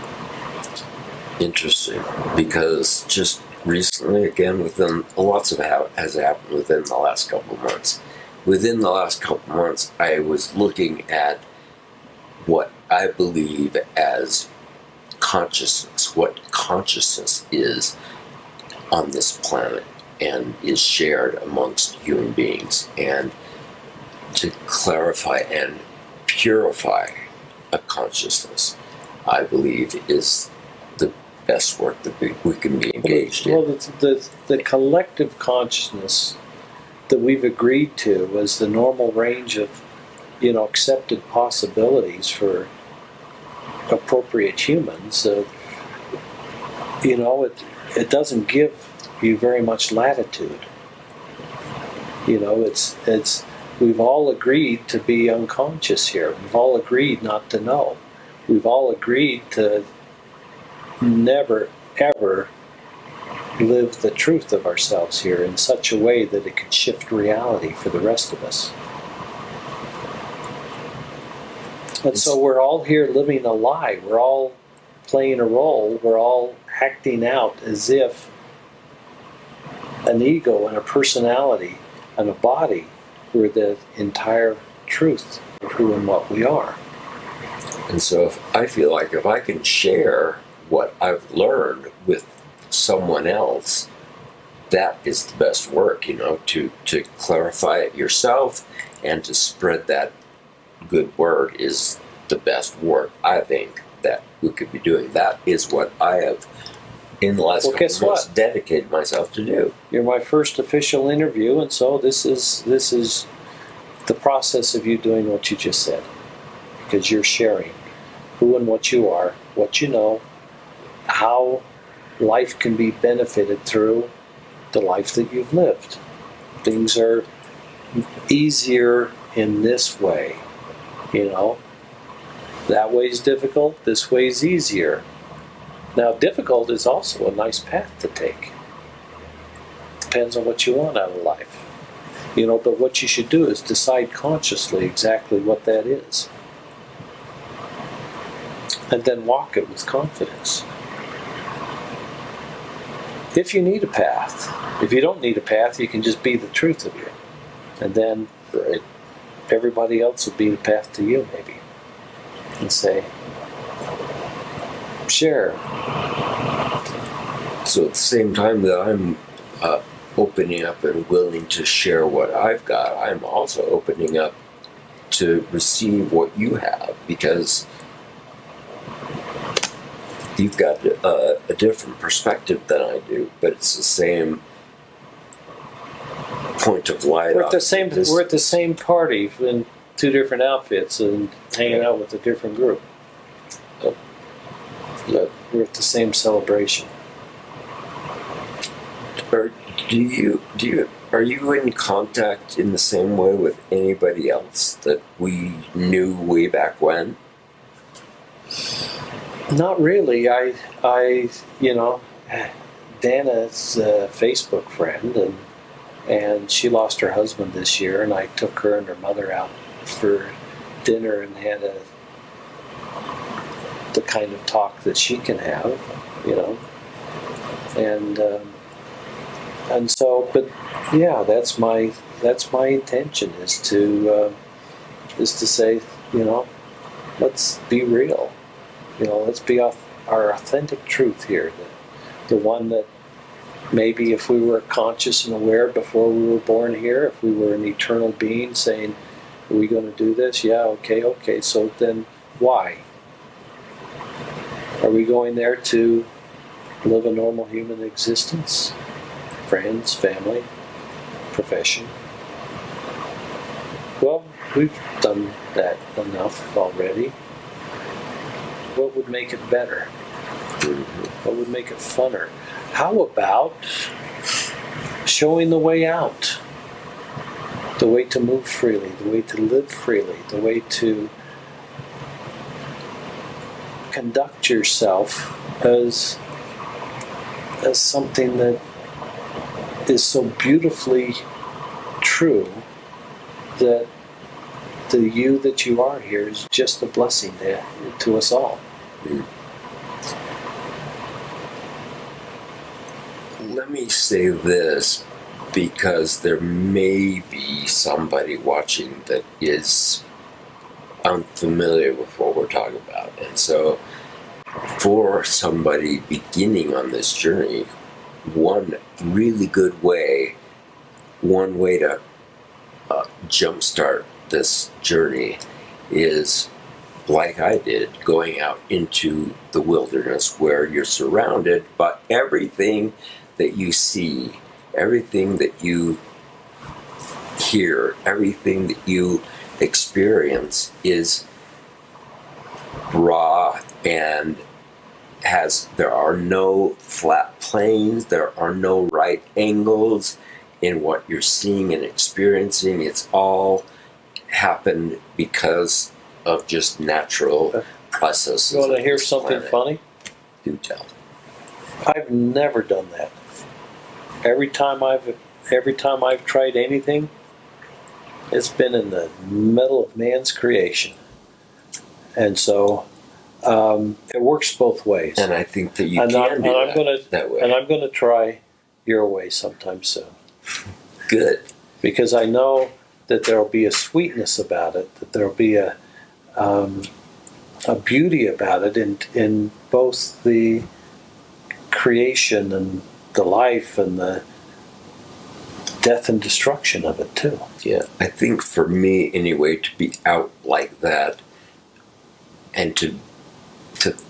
Interesting, because just recently, again, within lots of has happened within the last couple of months. Within the last couple of months, I was looking at what I believe as consciousness, what consciousness is on this planet and is shared amongst human beings, and to clarify and purify a consciousness, I believe, is the best work that we can be engaged in. Well, the collective consciousness that we've agreed to was the normal range of, accepted possibilities for appropriate humans. It doesn't give you very much latitude. We've all agreed to be unconscious here. We've all agreed not to know. We've all agreed to never, ever live the truth of ourselves here in such a way that it could shift reality for the rest of us. And so we're all here living a lie. We're all playing a role. We're all acting out as if an ego and a personality and a body were the entire truth of who and what we are. And so I feel like if I can share what I've learned with someone else, that is the best work, to clarify it yourself and to spread that good word is the best work I think that we could be doing. That is what I have in the last couple of months dedicated myself to do. You're my first official interview, and so this is the process of you doing what you just said, because you're sharing who and what you are, what you know, how life can be benefited through the life that you've lived. Things are easier in this way, you know. That way's difficult, this way's easier. Now, difficult is also a nice path to take. Depends on what you want out of life. You know, but what you should do is decide consciously exactly what that is. And then walk it with confidence. If you need a path. If you don't need a path, you can just be the truth of you. And then everybody else will be the path to you, maybe. And say, share. So at the same time that I'm opening up and willing to share what I've got, I'm also opening up to receive what you have, because you've got a different perspective than I do, but it's the same point of light. We're at the same party in two different outfits and hanging out with a different group. But we're at the same celebration. Are you in contact in the same way with anybody else that we knew way back when? Not really. I you know, Dana's a Facebook friend, and she lost her husband this year, and I took her and her mother out for dinner and had the kind of talk that she can have, you know, and so, but yeah, that's my intention is to say, you know, let's be real, you know, let's be our authentic truth here, the one that maybe if we were conscious and aware before we were born here, if we were an eternal being saying, are we going to do this? Yeah, okay, so then why? Are we going there to live a normal human existence? Friends, family, profession. Well, we've done that enough already. What would make it better? What would make it funner? How about showing the way out? The way to move freely, the way to live freely, the way to conduct yourself as something that is so beautifully true that the you that you are here is just a blessing to us all. Let me say this, because there may be somebody watching that is unfamiliar with what we're talking about. And so for somebody beginning on this journey, one really good way, one way to jumpstart this journey is, like I did, going out into the wilderness where you're surrounded by everything that you see, everything that you hear, everything that you experience is raw and there are no flat planes, there are no right angles in what you're seeing and experiencing. It's all happened because of just natural processes. You want to hear something funny? Do tell. I've never done that. Every time I've tried anything, it's been in the middle of man's creation. And so it works both ways. And I think that you can do that way. And I'm going to try your way sometime soon. Good. Because I know that there'll be a sweetness about it, that there'll be a beauty about it in both the creation and the life and the death and destruction of it too. Yeah, I think for me anyway, to be out like that and to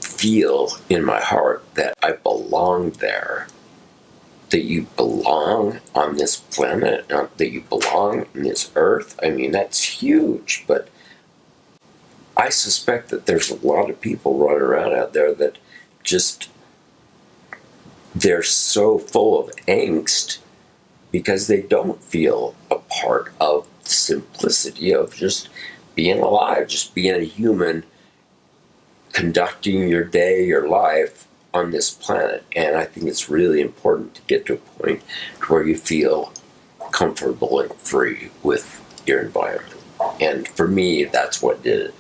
feel in my heart that I belong there, that you belong on this planet, that you belong in this earth. I mean, that's huge, but I suspect that there's a lot of people running around out there that just, they're so full of angst because they don't feel a part of the simplicity of just being alive, just being a human, conducting your day, your life on this planet. And I think it's really important to get to a point where you feel comfortable and free with your environment. And for me, that's what did it,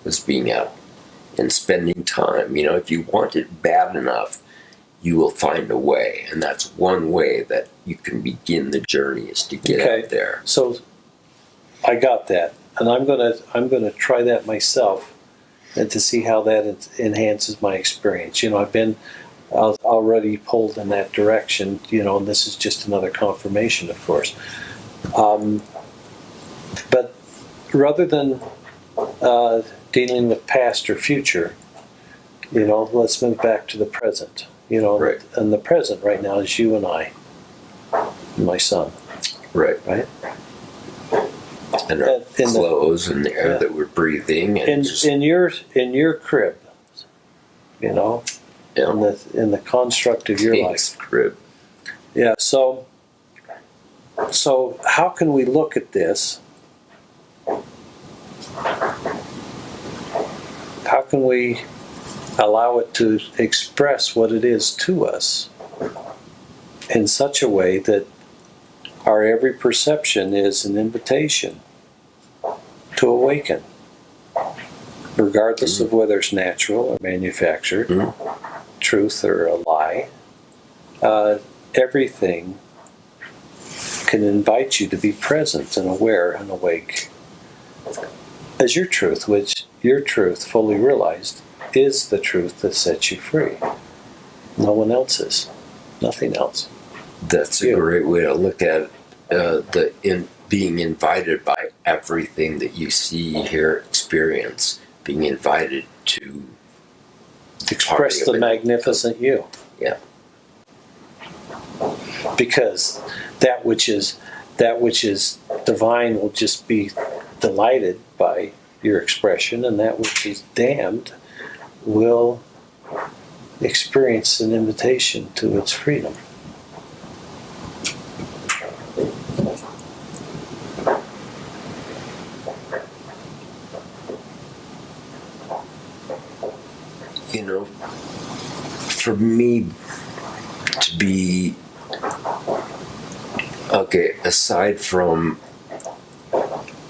was being out and spending time. You know, if you want it bad enough, you will find a way. And that's one way that you can begin the journey, is to get out there. So I got that. And I'm gonna try that myself, and to see how that enhances my experience. You know, I've been already pulled in that direction, you know, and this is just another confirmation, of course. But rather than dealing with past or future, you know, let's move back to the present. You know, right. And the present right now is you and I, and my son. Right. Right? And our clothes and the air that we're breathing. And in your crib, you know, in the construct of your life. Crib. Yeah. So how can we look at this? How can we allow it to express what it is to us in such a way that our every perception is an invitation to awaken, regardless of whether it's natural or manufactured, truth or a lie. Everything can invite you to be present and aware and awake as your truth, which your truth fully realized is the truth that sets you free. No one else's, nothing else. That's a great way to look at being invited by everything that you see, hear, experience, being invited to express the magnificent you. Yeah. Because that which is divine will just be delighted by your expression, and that which is damned will experience an invitation to its freedom. You know, for me to be, aside from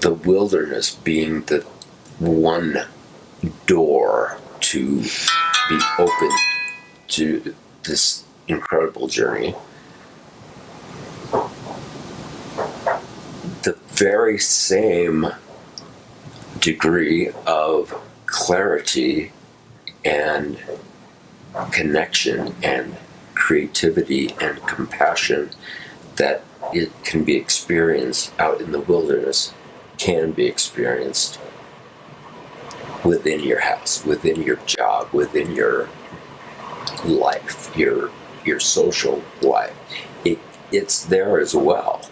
the wilderness being the one door to be open to this incredible journey, the very same degree of clarity and connection and creativity and compassion that it can be experienced out in the wilderness can be experienced within your house, within your job, within your life, your social life. It's there as well.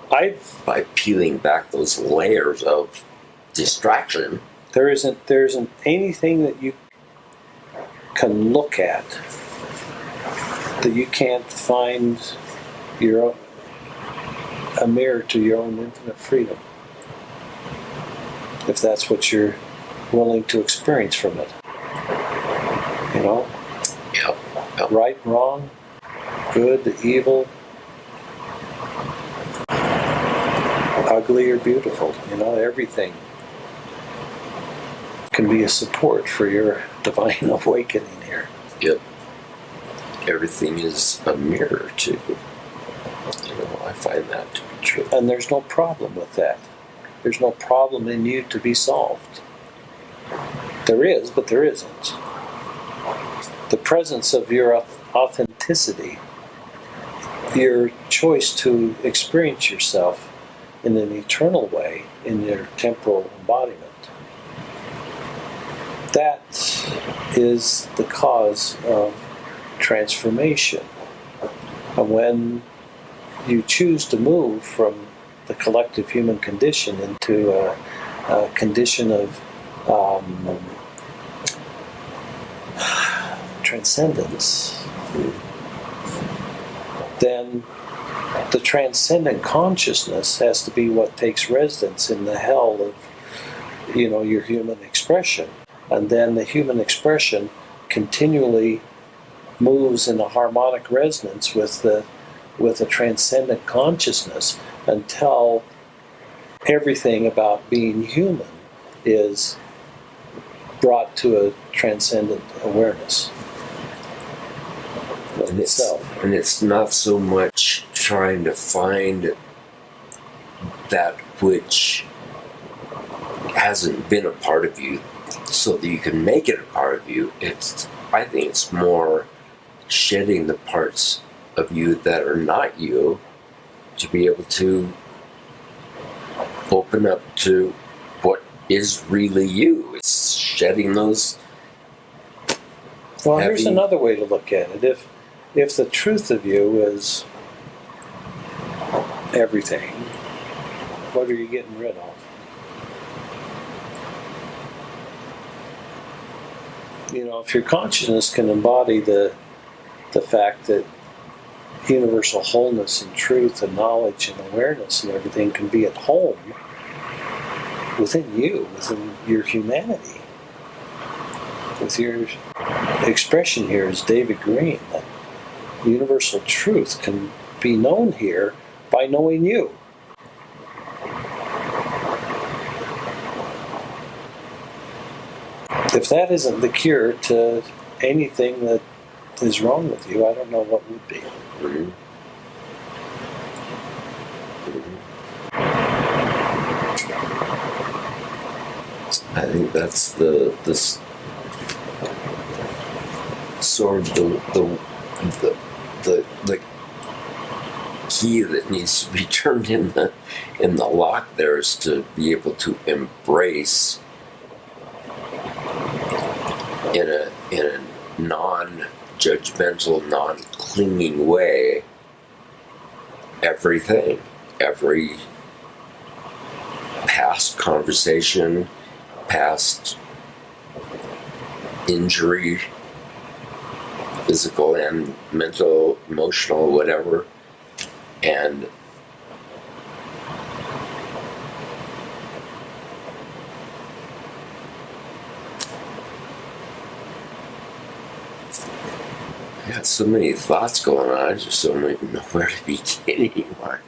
By peeling back those layers of distraction, there isn't anything that you can look at that you can't find a mirror to your own infinite freedom, if that's what you're willing to experience from it. You know? Yep. Right, wrong, good, evil, ugly or beautiful. You know, everything can be a support for your divine awakening here. Yep. Everything is a mirror to, I find that to be true. And there's no problem with that. There's no problem in you to be solved. There is, but there isn't. The presence of your authenticity your choice to experience yourself in an eternal way in your temporal embodiment. That is the cause of transformation. And when you choose to move from the collective human condition into a condition of transcendence, then the transcendent consciousness has to be what takes residence in the hell of, your human expression. And then the human expression continually moves in a harmonic resonance with a transcendent consciousness until everything about being human is brought to a transcendent awareness of itself. And it's not so much trying to find that which hasn't been a part of you so that you can make it a part of you. I think it's more shedding the parts of you that are not you to be able to open up to what is really you. It's shedding those. Well, here's another way to look at it. If the truth of you is everything, what are you getting rid of? If your consciousness can embody the fact that universal wholeness and truth and knowledge and awareness and everything can be at home within you, within your humanity, with your expression here as David Green, that universal truth can be known here by knowing you. If that isn't the cure to anything that is wrong with you, I don't know what would be. Mm-hmm. I think that's the sort of the key that needs to be turned in the lock there, is to be able to embrace in a non-judgmental, non-clinging way everything, every past conversation, past injury, physical and mental, emotional, whatever, and I got so many thoughts going on, I just don't even know where to begin anymore.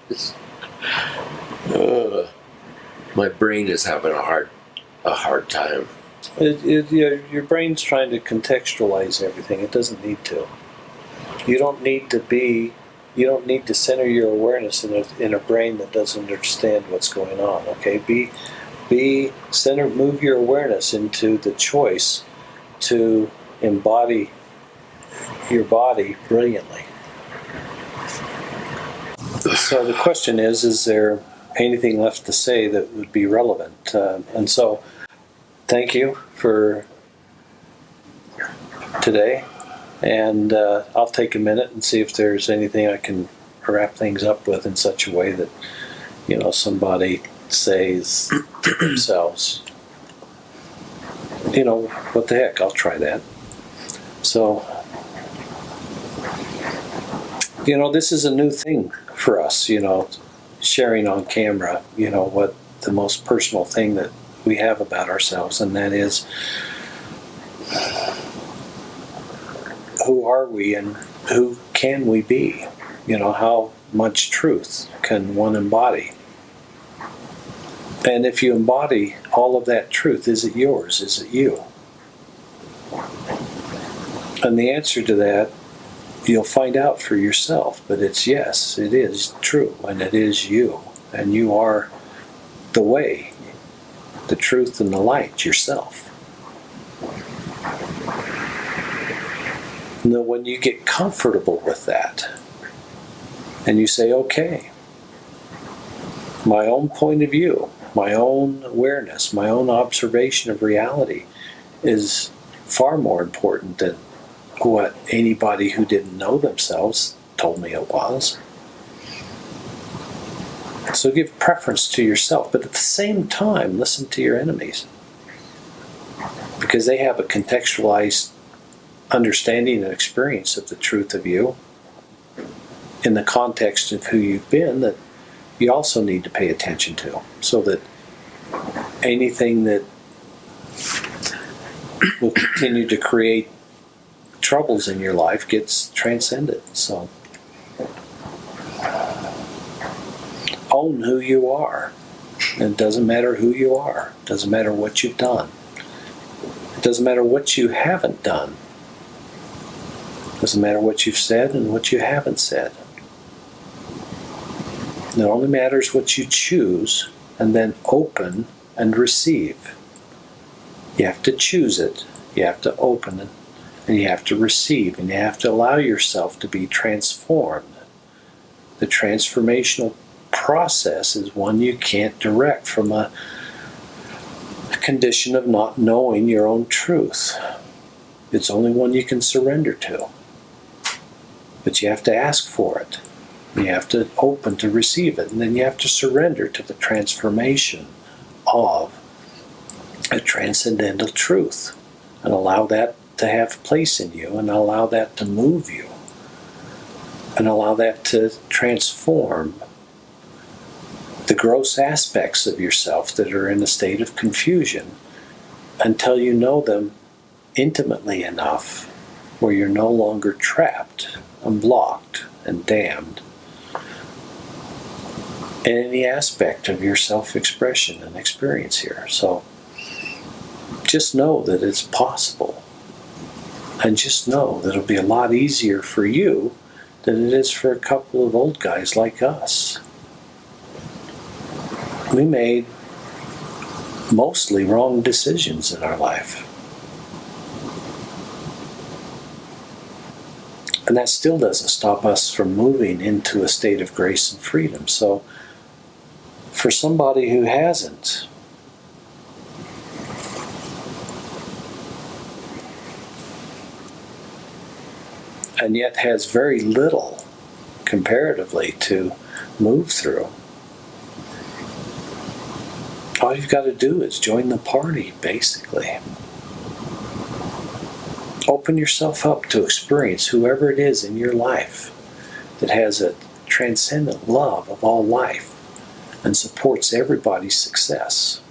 My brain is having a hard time. Your brain's trying to contextualize everything. It doesn't need to. You don't need to center your awareness in a brain that doesn't understand what's going on. Okay, be centered. Move your awareness into the choice to embody your body brilliantly. So the question is there anything left to say that would be relevant? And so, thank you for today, and I'll take a minute and see if there's anything I can wrap things up with in such a way that somebody says to themselves, what the heck, I'll try that. So, this is a new thing for us, sharing on camera, what the most personal thing that we have about ourselves, and that is, who are we and who can we be? How much truth can one embody? And if you embody all of that truth, is it yours? Is it you? And the answer to that, you'll find out for yourself, but it's yes, it is true, and it is you. And you are the way, the truth, and the light yourself. Now, when you get comfortable with that, And you say, okay, my own point of view, my own awareness, my own observation of reality is far more important than what anybody who didn't know themselves told me it was. So give preference to yourself, but at the same time, listen to your enemies, because they have a contextualized understanding and experience of the truth of you in the context of who you've been that you also need to pay attention to, so that anything that will continue to create troubles in your life gets transcended. So own who you are. It doesn't matter who you are. It doesn't matter what you've done. It doesn't matter what you haven't done. It doesn't matter what you've said and what you haven't said. It only matters what you choose, and then open and receive. You have to choose it, you have to open it, and you have to receive, and you have to allow yourself to be transformed. The transformational process is one you can't direct from a condition of not knowing your own truth. It's only one you can surrender to. But you have to ask for it. You have to open to receive it, and then you have to surrender to the transformation of a transcendental truth, and allow that to have place in you, and allow that to move you, and allow that to transform the gross aspects of yourself that are in a state of confusion until you know them intimately enough where you're no longer trapped and blocked and damned in any aspect of your self-expression and experience here. So just know that it's possible, and just know that it'll be a lot easier for you than it is for a couple of old guys like us. We made mostly wrong decisions in our life. And that still doesn't stop us from moving into a state of grace and freedom. So for somebody who hasn't, and yet has very little comparatively to move through, all you've got to do is join the party, basically. Open yourself up to experience whoever it is in your life that has a transcendent love of all life and supports everybody's success.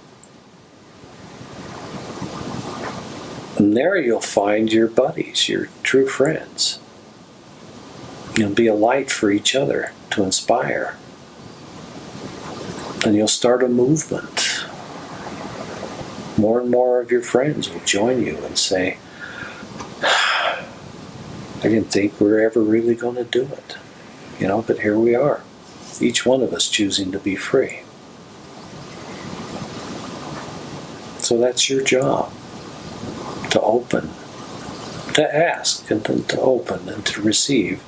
And there you'll find your buddies, your true friends. You'll be a light for each other to inspire. And you'll start a movement. More and more of your friends will join you and say, I didn't think we were ever really going to do it. But here we are. Each one of us choosing to be free. So that's your job. To open. To ask, and then to open and to receive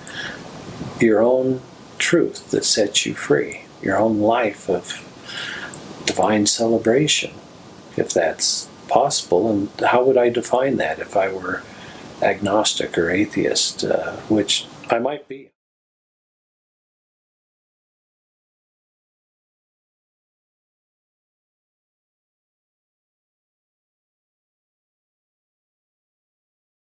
your own truth that sets you free. Your own life of divine celebration, if that's possible. And how would I define that if I were agnostic or atheist, which I might be?